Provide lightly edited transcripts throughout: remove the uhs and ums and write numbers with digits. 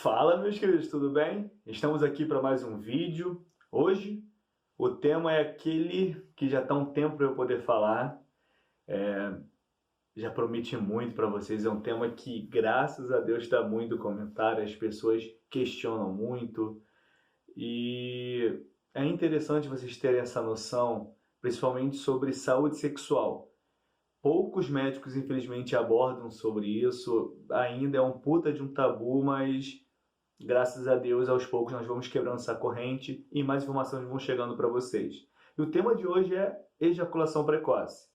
Fala, meus queridos, tudo bem? Estamos aqui para mais um vídeo. Hoje o tema é aquele que já está um tempo para eu poder falar. Já prometi muito para vocês. É um tema que, graças a Deus, está muito comentário. As pessoas questionam muito e é interessante vocês terem essa noção, principalmente sobre saúde sexual. Poucos médicos, infelizmente, abordam sobre isso. Ainda é um puta de um tabu, mas graças a Deus, aos poucos nós vamos quebrando essa corrente e mais informações vão chegando para vocês. E o tema de hoje é ejaculação precoce.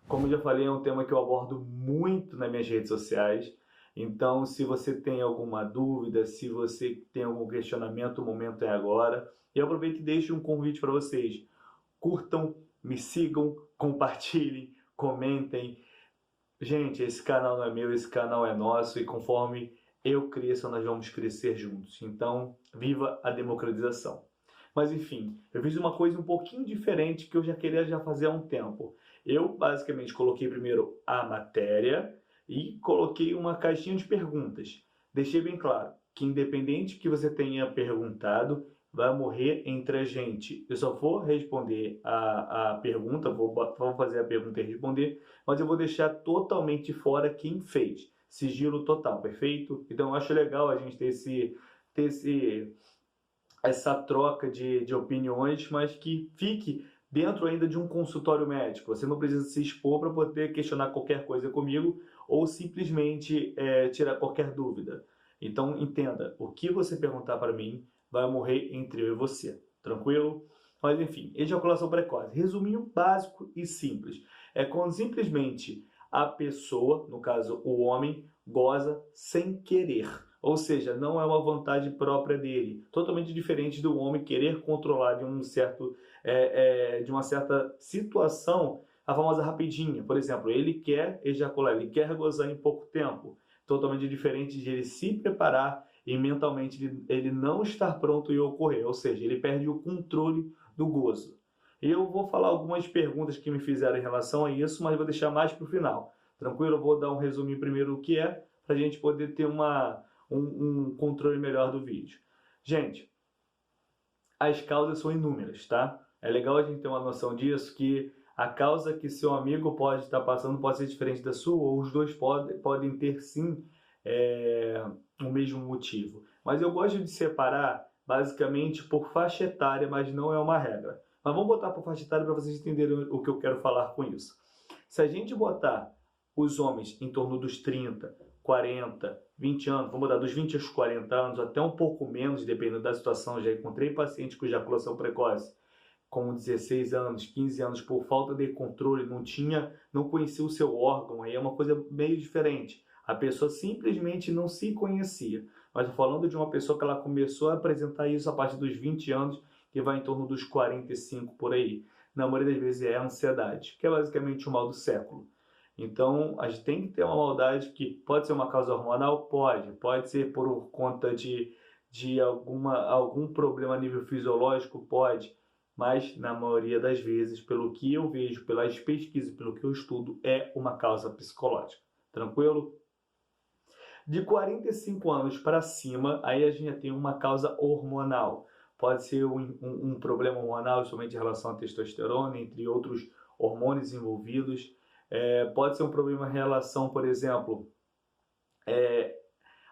Como eu já falei, é um tema que eu abordo muito nas minhas redes sociais. Então, se você tem alguma dúvida, se você tem algum questionamento, o momento é agora. E aproveito e deixo um convite para vocês. Curtam, me sigam, compartilhem, comentem. Gente, esse canal não é meu, esse canal é nosso e conforme eu cresço, nós vamos crescer juntos. Então, viva a democratização. Mas enfim, eu fiz uma coisa um pouquinho diferente que eu já queria fazer há um tempo. Eu basicamente coloquei primeiro a matéria e coloquei uma caixinha de perguntas. Deixei bem claro que independente que você tenha perguntado, vai morrer entre a gente. Eu só vou responder a pergunta, vou fazer a pergunta e responder, mas eu vou deixar totalmente fora quem fez. Sigilo total, perfeito? Então eu acho legal a gente ter essa troca de opiniões, mas que fique dentro ainda de um consultório médico. Você não precisa se expor para poder questionar qualquer coisa comigo ou simplesmente tirar qualquer dúvida. Então entenda, o que você perguntar para mim vai morrer entre eu e você. Tranquilo? Mas enfim, ejaculação precoce. Resuminho básico e simples. É quando simplesmente a pessoa, no caso o homem, goza sem querer. Ou seja, não é uma vontade própria dele. Totalmente diferente do homem querer controlar de de uma certa situação a famosa rapidinha. Por exemplo, ele quer ejacular, ele quer gozar em pouco tempo. Totalmente diferente de ele se preparar e mentalmente ele não estar pronto e ocorrer. Ou seja, ele perde o controle do gozo. Eu vou falar algumas perguntas que me fizeram em relação a isso, mas vou deixar mais para o final. Tranquilo? Eu vou dar um resuminho primeiro do que é, para a gente poder ter um controle melhor do vídeo. Gente, as causas são inúmeras, tá? É legal a gente ter uma noção disso, que a causa que seu amigo pode estar passando pode ser diferente da sua, ou os dois podem ter sim o mesmo motivo. Mas eu gosto de separar basicamente por faixa etária, mas não é uma regra. Mas vamos botar por faixa etária para vocês entenderem o que eu quero falar com isso. Se a gente botar os homens em torno dos 30, 40, 20 anos, vamos botar dos 20 aos 40 anos, até um pouco menos, dependendo da situação. Já encontrei pacientes com ejaculação precoce com 16 anos, 15 anos, por falta de controle, não conhecia o seu órgão, aí é uma coisa meio diferente. A pessoa simplesmente não se conhecia. Mas falando de uma pessoa que ela começou a apresentar isso a partir dos 20 anos, que vai em torno dos 45 por aí. Na maioria das vezes é a ansiedade, que é basicamente o mal do século. Então, a gente tem que ter uma maldade que pode ser uma causa hormonal? Pode ser por conta de algum problema a nível fisiológico? Pode. Mas, na maioria das vezes, pelo que eu vejo, pelas pesquisas, pelo que eu estudo, é uma causa psicológica. Tranquilo? De 45 anos para cima, aí a gente já tem uma causa hormonal. Pode ser um problema hormonal, somente em relação à testosterona, entre outros hormônios envolvidos. Pode ser um problema em relação, por exemplo,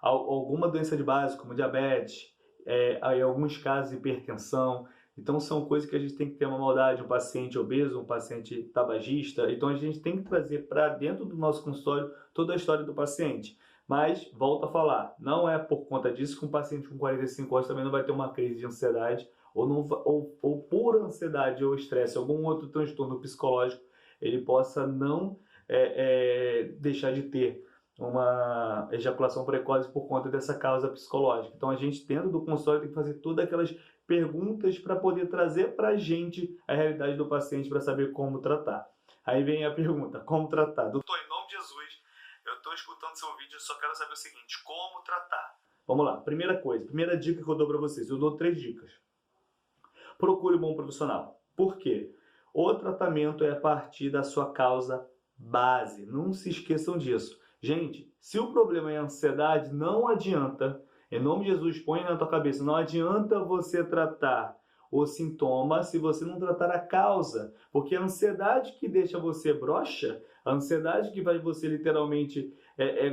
a alguma doença de base, como diabetes, em alguns casos hipertensão. Então são coisas que a gente tem que ter uma maldade, um paciente obeso, um paciente tabagista. Então a gente tem que trazer para dentro do nosso consultório toda a história do paciente. Mas, volto a falar, não é por conta disso que um paciente com 45 anos também não vai ter uma crise de ansiedade, ou por ansiedade ou estresse, algum outro transtorno psicológico, ele possa não deixar de ter uma ejaculação precoce por conta dessa causa psicológica. Então a gente, dentro do consultório, tem que fazer todas aquelas perguntas para poder trazer para a gente a realidade do paciente para saber como tratar. Aí vem a pergunta, como tratar? Doutor, em nome de Jesus, eu estou escutando seu vídeo e só quero saber o seguinte, como tratar? Vamos lá, primeira coisa, primeira dica que eu dou para vocês, eu dou 3 dicas. procure um bom profissional. Por quê? O tratamento é a partir da sua causa base. Não se esqueçam disso. Gente, se o problema é ansiedade, não adianta, em nome de Jesus, põe na tua cabeça, não adianta você tratar o sintoma se você não tratar a causa. Porque a ansiedade que deixa você broxa, a ansiedade que faz você literalmente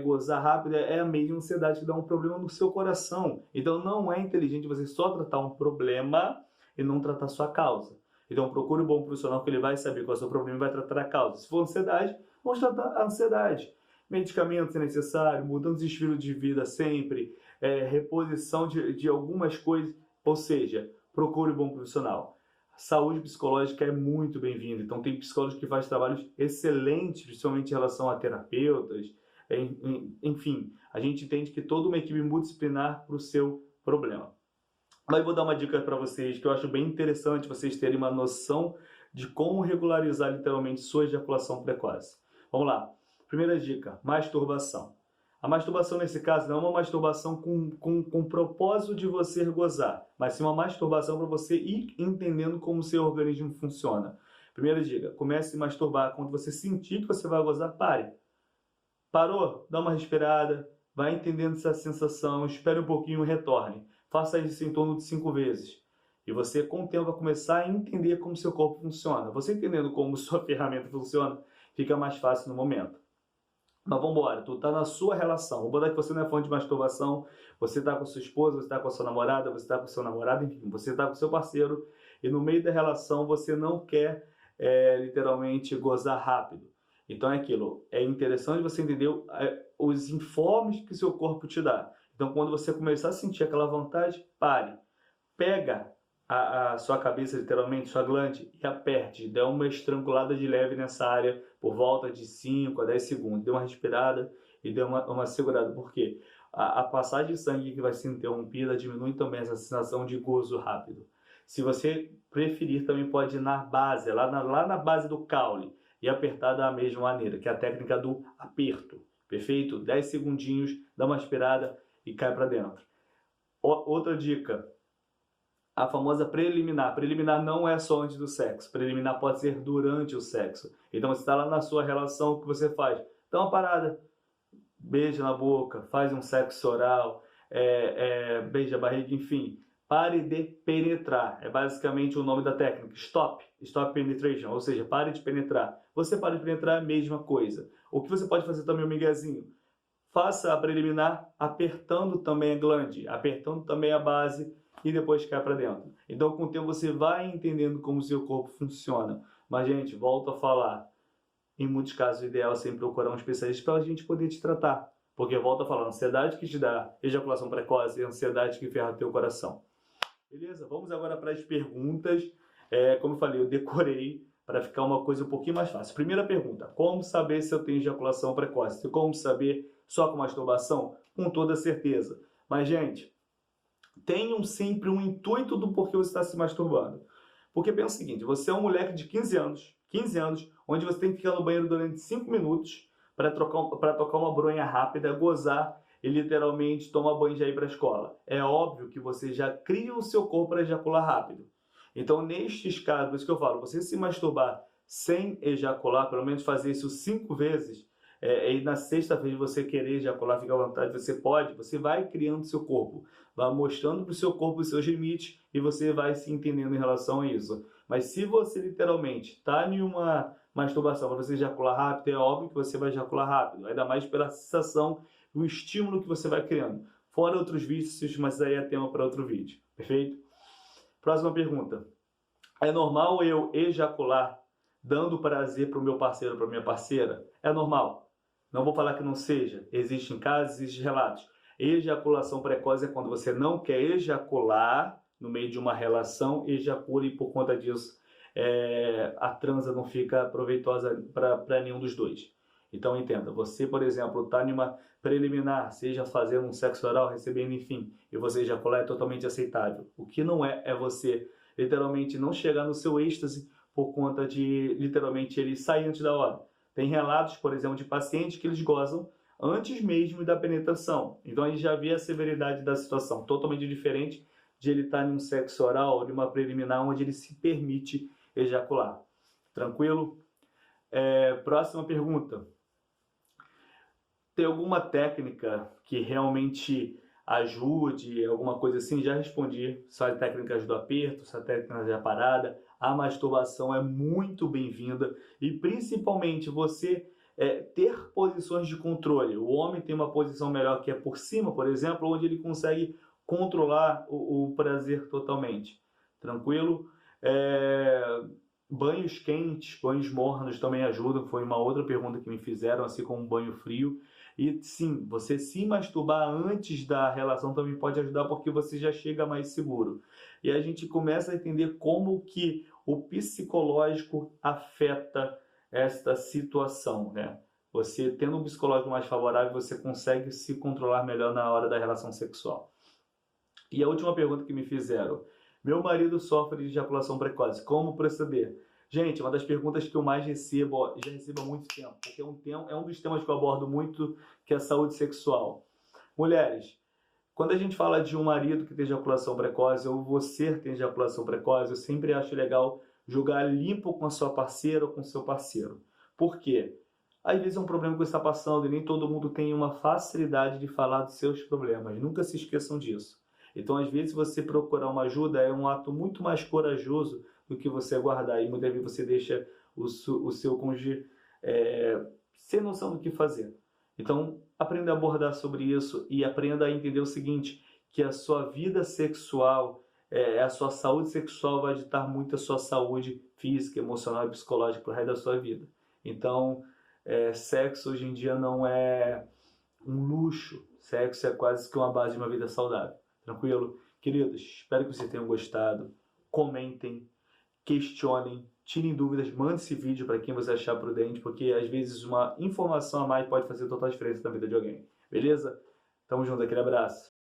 gozar rápido, é a mesma ansiedade que dá um problema no seu coração. Então não é inteligente você só tratar um problema e não tratar sua causa. Então procure um bom profissional que ele vai saber qual é o seu problema e vai tratar a causa. Se for ansiedade, vamos tratar a ansiedade. Medicamentos se necessário, mudança de estilo de vida sempre, reposição de algumas coisas, ou seja, procure um bom profissional. Saúde psicológica é muito bem-vinda, então tem psicólogos que fazem trabalhos excelentes, principalmente em relação a terapeutas, enfim, a gente entende que toda uma equipe multidisciplinar para o seu problema. Mas vou dar uma dica para vocês que eu acho bem interessante vocês terem uma noção de como regularizar literalmente sua ejaculação precoce. Vamos lá. Primeira dica, masturbação. A masturbação nesse caso não é uma masturbação com propósito de você gozar, mas sim uma masturbação para você ir entendendo como o seu organismo funciona. Primeira dica, comece a masturbar. Quando você sentir que você vai gozar, pare. Parou? Dá uma respirada, vai entendendo essa sensação, espere um pouquinho e retorne. Faça isso em torno de 5 vezes. E você, com o tempo, vai começar a entender como seu corpo funciona. Você entendendo como sua ferramenta funciona, fica mais fácil no momento. Mas vamos embora, tu tá na sua relação. Vou botar que você não é fã de masturbação, você tá com sua esposa, você tá com a sua namorada, você tá com o seu namorado, enfim, você tá com o seu parceiro, e no meio da relação você não quer, literalmente, gozar rápido. Então é aquilo, é interessante você entender os informes que seu corpo te dá. Então quando você começar a sentir aquela vontade, pare. Pega a sua cabeça, literalmente, sua glande, e aperte. Dê uma estrangulada de leve nessa área por volta de 5 a 10 segundos. Dê uma respirada e dê uma segurada. Por quê? A passagem de sangue que vai ser interrompida diminui também essa sensação de gozo rápido. Se você preferir, também pode ir na base, lá na base do caule, e apertar da mesma maneira, que é a técnica do aperto. Perfeito? 10 segundinhos, dá uma aspirada e cai para dentro. Outra dica, a famosa preliminar. Preliminar não é só antes do sexo, preliminar pode ser durante o sexo. Então você está lá na sua relação, o que você faz? Dá uma parada, beija na boca, faz um sexo oral, beija a barriga, enfim. Pare de penetrar, é basicamente o nome da técnica, stop penetration, ou seja, pare de penetrar. Você para de penetrar, é a mesma coisa. O que você pode fazer também, um miguezinho? Faça a preliminar apertando também a glande, apertando também a base e depois cai para dentro. Então, com o tempo, você vai entendendo como o seu corpo funciona. Mas, gente, volto a falar, em muitos casos, o ideal é sempre procurar um especialista para a gente poder te tratar. Porque, volto a falar, a ansiedade que te dá ejaculação precoce é a ansiedade que ferra teu coração. Beleza? Vamos agora para as perguntas. Como eu falei, eu decorei para ficar uma coisa um pouquinho mais fácil. Primeira pergunta, como saber se eu tenho ejaculação precoce? Como saber só com masturbação? Com toda certeza. Mas, gente, tenham sempre um intuito do porquê você está se masturbando. Porque pensa o seguinte, você é um moleque de 15 anos, onde você tem que ficar no banheiro durante 5 minutos para tocar uma bronha rápida, gozar e literalmente tomar banho e já ir para a escola. É óbvio que você já cria o seu corpo para ejacular rápido. Então, nestes casos, por isso que eu falo, você se masturbar sem ejacular, pelo menos fazer isso 5 vezes, e na sexta vez você querer ejacular, fica à vontade, você vai criando seu corpo, vai mostrando para o seu corpo os seus limites e você vai se entendendo em relação a isso. Mas se você literalmente está em uma masturbação para você ejacular rápido, é óbvio que você vai ejacular rápido, ainda mais pela sensação e o estímulo que você vai criando. Fora outros vícios, mas aí é tema para outro vídeo, perfeito? Próxima pergunta. É normal eu ejacular dando prazer para o meu parceiro ou para a minha parceira? É normal. Não vou falar que não seja. Existem casos, existem relatos. Ejaculação precoce é quando você não quer ejacular no meio de uma relação, ejacula e por conta disso a transa não fica proveitosa para nenhum dos dois. Então entenda, você, por exemplo, está em uma preliminar, seja fazendo um sexo oral, recebendo, enfim, e você ejacular é totalmente aceitável. O que não é você literalmente não chegar no seu êxtase por conta de, literalmente, ele sair antes da hora. Tem relatos, por exemplo, de pacientes que eles gozam antes mesmo da penetração. Então a gente já vê a severidade da situação, totalmente diferente de ele estar em um sexo oral, de uma preliminar, onde ele se permite ejacular. Tranquilo? Próxima pergunta. Tem alguma técnica que realmente ajude, alguma coisa assim? Já respondi. Só a técnicas do aperto, só a técnica da parada. A masturbação é muito bem-vinda e principalmente você ter posições de controle. O homem tem uma posição melhor que é por cima, por exemplo, onde ele consegue controlar o prazer totalmente. Tranquilo? Banhos quentes, banhos mornos também ajudam. Foi uma outra pergunta que me fizeram, assim como um banho frio. E sim, você se masturbar antes da relação também pode ajudar porque você já chega mais seguro. E a gente começa a entender como que o psicológico afeta esta situação, né? Você tendo um psicológico mais favorável, você consegue se controlar melhor na hora da relação sexual. E a última pergunta que me fizeram: meu marido sofre de ejaculação precoce, como proceder? Gente, uma das perguntas que eu mais recebo, já recebo há muito tempo, porque é um dos temas que eu abordo muito, que é a saúde sexual. Mulheres, quando a gente fala de um marido que tem ejaculação precoce, ou você que tem ejaculação precoce, eu sempre acho legal jogar limpo com a sua parceira ou com o seu parceiro. Por quê? Às vezes é um problema que você está passando e nem todo mundo tem uma facilidade de falar dos seus problemas. Nunca se esqueçam disso. Então, às vezes, você procurar uma ajuda é um ato muito mais corajoso do que você guardar. E muitas vezes você deixa o seu cônjuge sem noção do que fazer. Então, aprenda a abordar sobre isso e aprenda a entender o seguinte, que a sua vida sexual, a sua saúde sexual vai ditar muito a sua saúde física, emocional e psicológica para o resto da sua vida. Então, sexo hoje em dia não é um luxo. Sexo é quase que uma base de uma vida saudável. Tranquilo? Queridos, espero que vocês tenham gostado. Comentem, questionem, tirem dúvidas, mande esse vídeo para quem você achar prudente, porque às vezes uma informação a mais pode fazer total diferença na vida de alguém. Beleza? Tamo junto, aquele abraço.